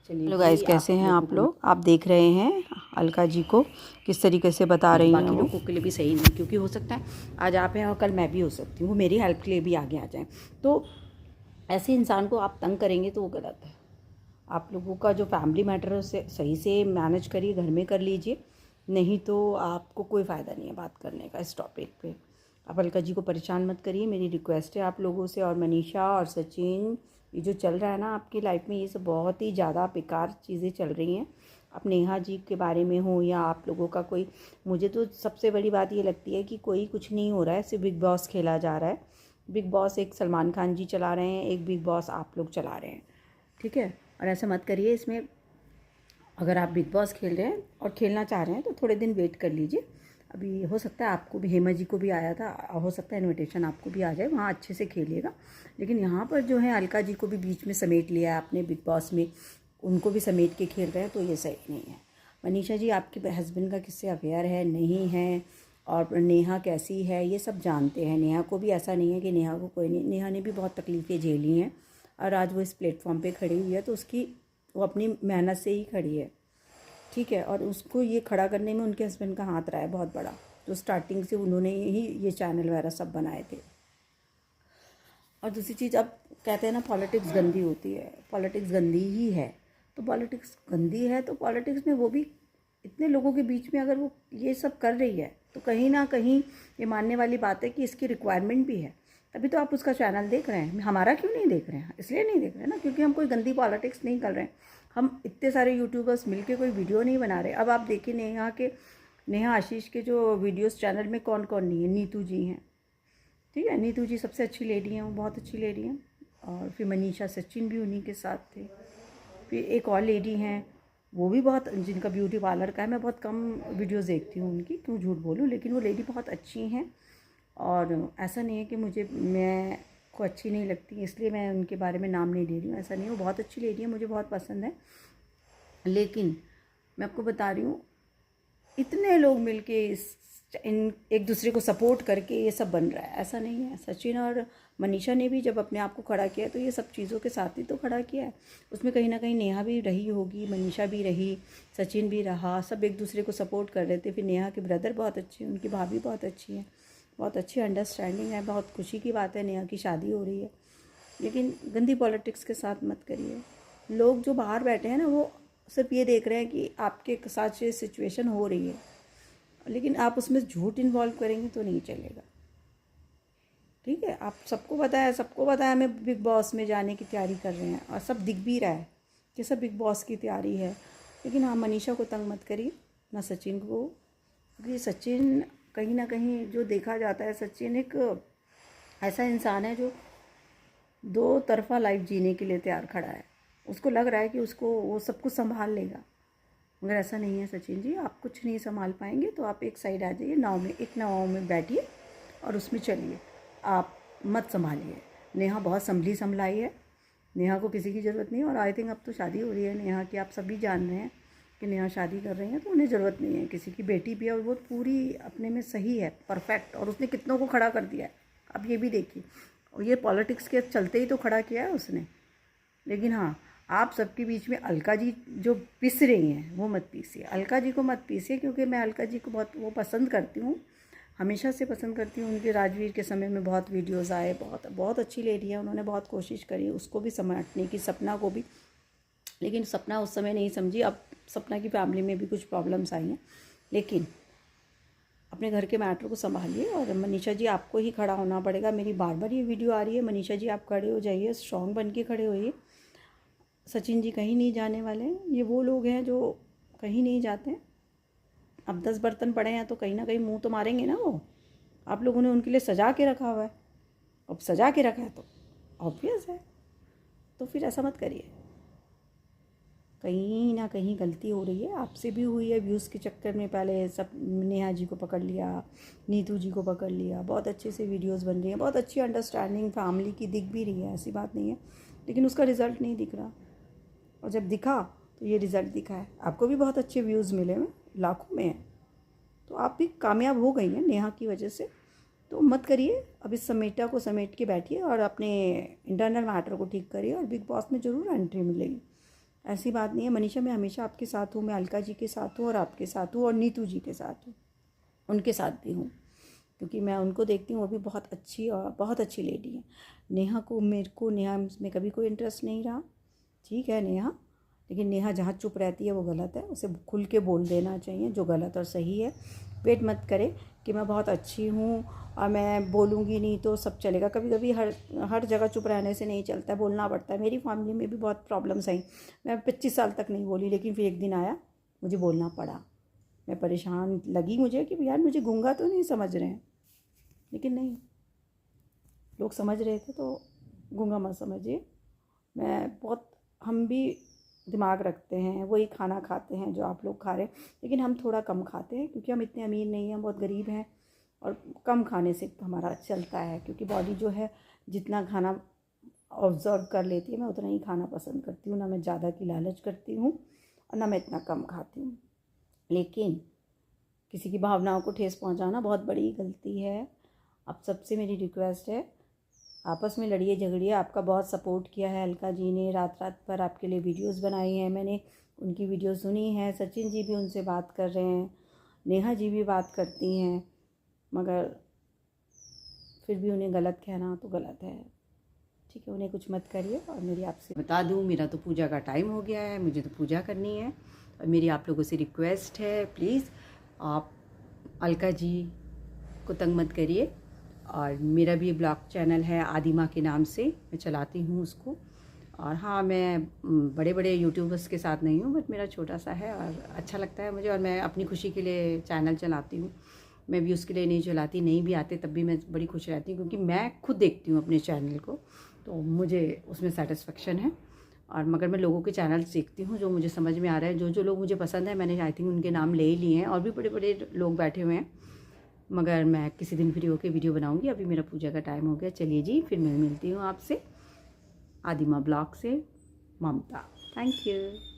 Hello guys, कैसे हैं आप लोग। आप देख रहे हैं अलका जी को किस तरीके से बता रही हैं। बाकी लोगों के लिए भी सही नहीं, क्योंकि हो सकता है आज आप हैं और कल मैं भी हो सकती हूँ, वो मेरी हेल्प के लिए भी आगे आ जाएं। तो ऐसे इंसान को आप तंग करेंगे तो वो गलत है। आप लोगों का जो फैमिली मैटर है उसे सही से मैनेज करिए, घर में कर लीजिए, नहीं तो आपको कोई फ़ायदा नहीं है बात करने का इस टॉपिक पे। आप अलका जी को परेशान मत करिए, मेरी रिक्वेस्ट है आप लोगों से। और मनीषा और सचिन, ये जो चल रहा है ना आपकी लाइफ में, ये सब बहुत ही ज़्यादा बेकार चीज़ें चल रही हैं। अब नेहा जी के बारे में हो या आप लोगों का कोई, मुझे तो सबसे बड़ी बात ये लगती है कि कोई कुछ नहीं हो रहा है, सिर्फ बिग बॉस खेला जा रहा है। बिग बॉस एक सलमान खान जी चला रहे हैं, एक बिग बॉस आप लोग चला रहे हैं, ठीक है। और ऐसा मत करिए। इसमें अगर आप बिग बॉस खेल रहे हैं और खेलना चाह रहे हैं तो थोड़े दिन वेट कर लीजिए। अभी हो सकता है आपको भी, हेमा जी को भी आया था, हो सकता है इनविटेशन आपको भी आ जाए, वहाँ अच्छे से खेलिएगा। लेकिन यहाँ पर जो है अलका जी को भी बीच में समेट लिया है आपने बिग बॉस में, उनको भी समेट के खेल रहे हैं, तो ये सही नहीं है। मनीषा जी, आपके हस्बैंड का किससे अफेयर है नहीं है, और नेहा कैसी है ये सब जानते हैं। नेहा को भी ऐसा नहीं है कि नेहा को कोई नहीं, नेहा ने भी बहुत तकलीफ़ें झेली हैं और आज वो इस प्लेटफॉर्म पे खड़ी हुई है, तो उसकी वो अपनी मेहनत से ही खड़ी है, ठीक है। और उसको ये खड़ा करने में उनके हस्बैंड का हाथ रहा है बहुत बड़ा, तो स्टार्टिंग से उन्होंने ही ये चैनल वगैरह सब बनाए थे। और दूसरी चीज़, अब कहते हैं ना पॉलिटिक्स गंदी होती है, पॉलिटिक्स गंदी ही है। तो पॉलिटिक्स गंदी है तो पॉलिटिक्स में वो भी इतने लोगों के बीच में अगर वो ये सब कर रही है, तो कहीं ना कहीं ये मानने वाली बात है कि इसकी रिक्वायरमेंट भी है। तभी तो आप उसका चैनल देख रहे हैं। हमारा क्यों नहीं देख रहे हैं? इसलिए नहीं देख रहे हैं ना क्योंकि हम कोई गंदी पॉलिटिक्स नहीं कर रहे हैं। हम इतने सारे यूट्यूबर्स मिलके कोई वीडियो नहीं बना रहे। अब आप देखिए नेहा आशीष के जो वीडियोस चैनल में कौन कौन नहीं है। नीतू जी हैं, ठीक है, नीतू जी सबसे अच्छी लेडी हैं, वो बहुत अच्छी लेडी हैं। और फिर मनीषा सचिन भी उन्हीं के साथ थे। फिर एक और लेडी हैं, वो भी बहुत, जिनका ब्यूटी पार्लर का है। मैं बहुत कम वीडियोस देखती हूँ उनकी, क्यों झूठ बोलूँ, लेकिन वो लेडी बहुत अच्छी हैं। और ऐसा नहीं है कि मैं को अच्छी नहीं लगती इसलिए मैं उनके बारे में नाम नहीं ले रही हूँ, ऐसा नहीं। वो बहुत अच्छी लेडी है, मुझे बहुत पसंद है। लेकिन मैं आपको बता रही हूँ, इतने लोग मिलके एक दूसरे को सपोर्ट करके ये सब बन रहा है, ऐसा नहीं है। सचिन और मनीषा ने भी जब अपने आप को खड़ा किया तो ये सब चीज़ों के साथ ही तो खड़ा किया है। उसमें कहीं ना कहीं नेहा भी रही होगी, मनीषा भी रही, सचिन भी रहा, सब एक दूसरे को सपोर्ट कर रहे थे। फिर नेहा के ब्रदर बहुत अच्छे हैं, उनकी भाभी बहुत अच्छी है, बहुत अच्छी अंडरस्टैंडिंग है। बहुत खुशी की बात है, नेहा की शादी हो रही है। लेकिन गंदी पॉलिटिक्स के साथ मत करिए। लोग जो बाहर बैठे हैं ना, वो सिर्फ ये देख रहे हैं कि आपके साथ ये सिचुएशन हो रही है, लेकिन आप उसमें झूठ इन्वॉल्व करेंगे तो नहीं चलेगा, ठीक है। आप सबको पता है हमें बिग बॉस में जाने की तैयारी कर रहे हैं, और सब दिख भी रहा है कि सब बिग बॉस की तैयारी है। लेकिन हाँ, मनीषा को तंग मत करिए, ना सचिन को, क्योंकि सचिन कहीं ना कहीं जो देखा जाता है, सचिन एक ऐसा इंसान है जो दो तरफा लाइफ जीने के लिए तैयार खड़ा है। उसको लग रहा है कि उसको वो सब कुछ संभाल लेगा, मगर ऐसा नहीं है सचिन जी। आप कुछ नहीं संभाल पाएंगे, तो आप एक साइड आ जाइए, एक नाव में बैठिए और उसमें चलिए, आप मत संभालिए। नेहा बहुत संभलाई है, नेहा को किसी की ज़रूरत नहीं है। और आई थिंक अब तो शादी हो रही है नेहा की, आप सभी जान रहे हैं कि नेहा शादी कर रही हैं, तो उन्हें ज़रूरत नहीं है किसी की। बेटी भी है और वो पूरी अपने में सही है, परफेक्ट, और उसने कितनों को खड़ा कर दिया है। अब ये भी देखिए, और ये पॉलिटिक्स के चलते ही तो खड़ा किया है उसने। लेकिन हाँ, आप सबके बीच में अलका जी जो पिस रही हैं वो मत पीसिए, अलका जी को मत पीसिए, क्योंकि मैं अलका जी को बहुत वो पसंद करती हूँ, हमेशा से पसंद करती हूँ। उनके राजवीर के समय में बहुत वीडियोस आए, बहुत अच्छी लेडी है, उन्होंने बहुत कोशिश करी उसको भी समझने की, सपना को भी। लेकिन सपना उस समय नहीं समझी। अब सपना की फैमिली में भी कुछ प्रॉब्लम्स आई हैं, लेकिन अपने घर के मैटर को संभालिए। और मनीषा जी, आपको ही खड़ा होना पड़ेगा। मेरी बार बार ये वीडियो आ रही है, मनीषा जी आप खड़े हो जाइए, स्ट्रॉन्ग बन के खड़े होइए। सचिन जी कहीं नहीं जाने वाले हैं, ये वो लोग हैं जो कहीं नहीं जाते हैं। अब 10 बर्तन पड़े हैं तो कहीं ना कहीं मुंह तो मारेंगे ना वो। आप लोगों ने उनके लिए सजा के रखा हुआ है, अब सजा के रखा है तो ऑब्वियस है। तो फिर ऐसा मत करिए, कहीं ना कहीं गलती हो रही है, आपसे भी हुई है। व्यूज़ के चक्कर में पहले सब नेहा जी को पकड़ लिया, नीतू जी को पकड़ लिया, बहुत अच्छे से वीडियोस बन रही हैं, बहुत अच्छी अंडरस्टैंडिंग फैमिली की दिख भी रही है, ऐसी बात नहीं है। लेकिन उसका रिज़ल्ट नहीं दिख रहा, और जब दिखा तो ये रिज़ल्ट दिखा है। आपको भी बहुत अच्छे व्यूज़ मिले हैं, लाखों में हैं, तो आप भी कामयाब हो गई हैं नेहा की वजह से। तो मत करिए, अब इस समेटा को समेट के बैठिए और अपने इंटरनल मैटर को ठीक करिए, और बिग बॉस में ज़रूर एंट्री मिलेगी। ऐसी बात नहीं है मनीषा, मैं हमेशा आपके साथ हूँ, मैं अलका जी के साथ हूँ और आपके साथ हूँ और नीतू जी के साथ हूँ, उनके साथ भी हूँ, क्योंकि मैं उनको देखती हूँ, वो भी बहुत अच्छी और बहुत अच्छी लेडी है। नेहा को, मेरे को नेहा में कभी कोई इंटरेस्ट नहीं रहा, ठीक है नेहा, लेकिन नेहा जहाँ चुप रहती है वो गलत है, उसे खुल के बोल देना चाहिए जो गलत और सही है। वेट मत करे कि मैं बहुत अच्छी हूँ और मैं बोलूँगी नहीं तो सब चलेगा। कभी कभी हर जगह चुप रहने से नहीं चलता है, बोलना पड़ता है। मेरी फैमिली में भी बहुत प्रॉब्लम्स आई, मैं 25 साल तक नहीं बोली, लेकिन फिर एक दिन आया मुझे बोलना पड़ा। मैं परेशान लगी मुझे कि यार मुझे गूंगा तो नहीं समझ रहे हैं, लेकिन नहीं, लोग समझ रहे थे तो गूंगा मत समझिए। मैं बहुत, हम भी दिमाग रखते हैं, वही खाना खाते हैं जो आप लोग खा रहे हैं, लेकिन हम थोड़ा कम खाते हैं क्योंकि हम इतने अमीर नहीं हैं, हम बहुत गरीब हैं और कम खाने से हमारा चलता है, क्योंकि बॉडी जो है जितना खाना ऑब्जर्व कर लेती है मैं उतना ही खाना पसंद करती हूँ। ना मैं ज़्यादा की लालच करती हूँ और ना मैं इतना कम खाती हूँ, लेकिन किसी की भावनाओं को ठेस पहुँचाना बहुत बड़ी गलती है। आप सबसे मेरी रिक्वेस्ट है, आपस में लड़िए झगड़िए। आपका बहुत सपोर्ट किया है अलका जी ने, रात रात पर आपके लिए वीडियोस बनाई हैं, मैंने उनकी वीडियो सुनी है। सचिन जी भी उनसे बात कर रहे हैं, नेहा जी भी बात करती हैं, मगर फिर भी उन्हें गलत कहना तो गलत है, ठीक है। उन्हें कुछ मत करिए। और मेरी आपसे बता दूं, मेरा तो पूजा का टाइम हो गया है, मुझे तो पूजा करनी है और मेरी आप लोगों से रिक्वेस्ट है, प्लीज़ आप अलका जी को तंग मत करिए। और मेरा भी ब्लॉग चैनल है आदिमा के नाम से, मैं चलाती हूँ उसको। और हाँ, मैं बड़े बड़े यूट्यूबर्स के साथ नहीं हूँ, बट मेरा छोटा सा है और अच्छा लगता है मुझे, और मैं अपनी खुशी के लिए चैनल चलाती हूँ। मैं भी उसके लिए नहीं चलाती, नहीं भी आते तब भी मैं बड़ी खुश रहती हूँ, क्योंकि मैं खुद देखती हूँ अपने चैनल को, तो मुझे उसमें सेटिस्फेक्शन है। और मगर मैं लोगों के चैनल्स देखती हूँ जो मुझे समझ में आ रहा है, जो जो लोग मुझे पसंद है, मैंने आई थिंक उनके नाम ले ही लिए हैं, और भी बड़े बड़े लोग बैठे हुए हैं। मगर मैं किसी दिन फ्री होकर वीडियो बनाऊंगी। अभी मेरा पूजा का टाइम हो गया, चलिए जी, फिर मैं मिलती हूँ आपसे। आदिमा ब्लॉग से ममता, थैंक यू।